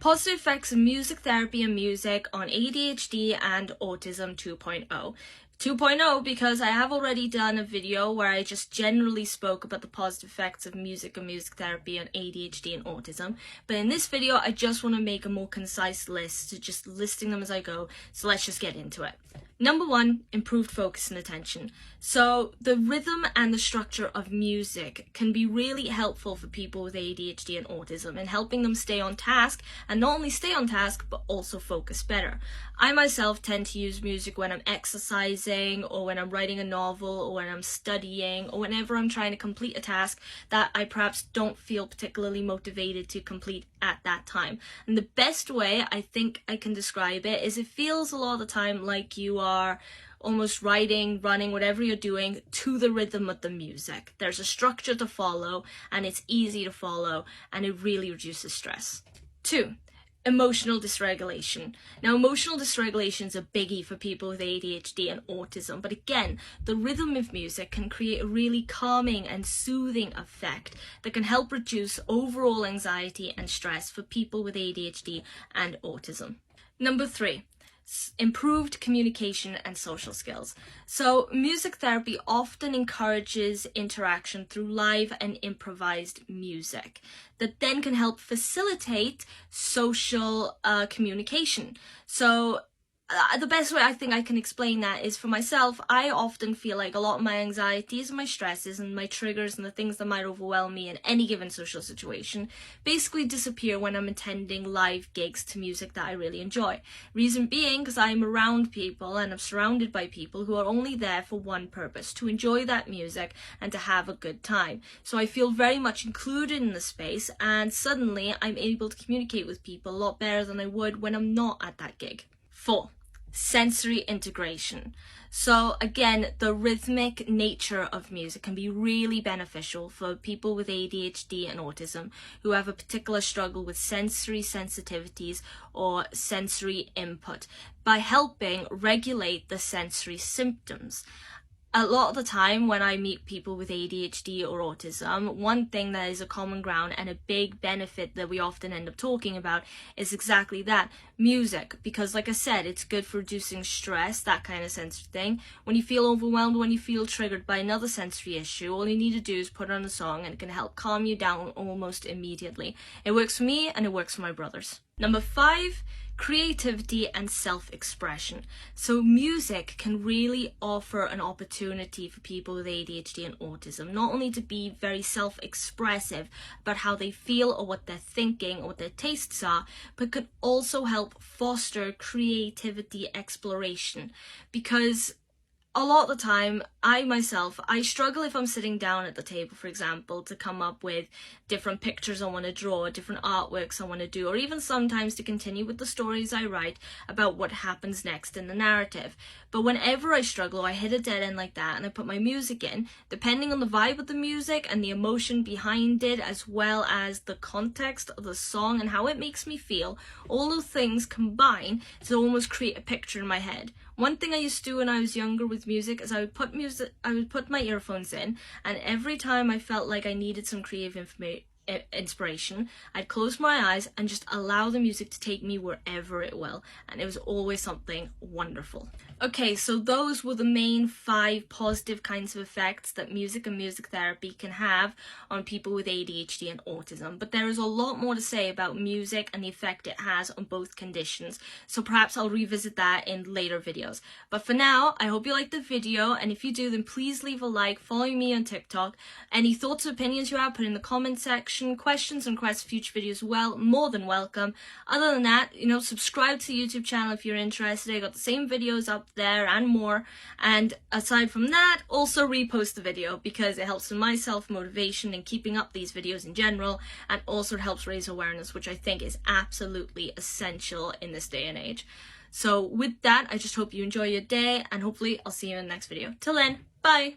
Positive effects of music therapy and music on ADHD and autism 2.0. 2.0 because I have already done a video where I just generally spoke about the positive effects of music and music therapy on ADHD and autism. But in this video, I just want to make a more concise list, just listing them as I go. So let's just get into it. Number 1, improved focus and attention. So the rhythm and the structure of music can be really helpful for people with ADHD and autism in helping them stay on task, and not only stay on task, but also focus better. I myself tend to use music when I'm exercising, or when I'm writing a novel, or when I'm studying, or whenever I'm trying to complete a task that I perhaps don't feel particularly motivated to complete at that time. And the best way I think I can describe it is it feels a lot of the time like you are almost writing, running, whatever you're doing, to the rhythm of the music. There's a structure to follow, and it's easy to follow, and it really reduces stress. 2, emotional dysregulation. Now, emotional dysregulation is a biggie for people with ADHD and autism, but again, the rhythm of music can create a really calming and soothing effect that can help reduce overall anxiety and stress for people with ADHD and autism. Number 3, improved communication and social skills. So music therapy often encourages interaction through live and improvised music that then can help facilitate social communication. So the best way I think I can explain that is, for myself, I often feel like a lot of my anxieties and my stresses and my triggers and the things that might overwhelm me in any given social situation basically disappear when I'm attending live gigs to music that I really enjoy. Reason being, because I'm around people and I'm surrounded by people who are only there for one purpose: to enjoy that music and to have a good time. So I feel very much included in the space, and suddenly I'm able to communicate with people a lot better than I would when I'm not at that gig. 4, sensory integration. So again, the rhythmic nature of music can be really beneficial for people with ADHD and autism who have a particular struggle with sensory sensitivities or sensory input, by helping regulate the sensory symptoms. A lot of the time when I meet people with ADHD or autism, one thing that is a common ground and a big benefit that we often end up talking about is exactly that: music. Because like I said, it's good for reducing stress, that kind of sensory thing. When you feel overwhelmed, when you feel triggered by another sensory issue, all you need to do is put on a song and it can help calm you down almost immediately. It works for me and it works for my brothers. Number 5, creativity and self-expression. So music can really offer an opportunity for people with ADHD and autism, not only to be very self-expressive about how they feel or what they're thinking or what their tastes are, but could also help foster creativity exploration. Because a lot of the time, I struggle if I'm sitting down at the table, for example, to come up with different pictures I want to draw, different artworks I want to do, or even sometimes to continue with the stories I write about what happens next in the narrative. But whenever I struggle, I hit a dead end like that and I put my music in, depending on the vibe of the music and the emotion behind it, as well as the context of the song and how it makes me feel, all those things combine to almost create a picture in my head. One thing I used to do when I was younger with music is I would put my earphones in, and every time I felt like I needed some creative inspiration, I'd close my eyes and just allow the music to take me wherever it will, and it was always something wonderful. Okay, so those were the main 5 positive kinds of effects that music and music therapy can have on people with ADHD and autism, but there is a lot more to say about music and the effect it has on both conditions, so perhaps I'll revisit that in later videos. But for now, I hope you liked the video, and if you do, then please leave a like, follow me on TikTok. Any thoughts or opinions you have, put in the comment section. Questions and requests for future videos, well, more than welcome. Other than that, subscribe to the YouTube channel if you're interested. I got the same videos up there and more. And aside from that, also repost the video, because it helps with my self-motivation and keeping up these videos in general, and also it helps raise awareness, which I think is absolutely essential in this day and age. So with that, I just hope you enjoy your day, and hopefully I'll see you in the next video. Till then, bye!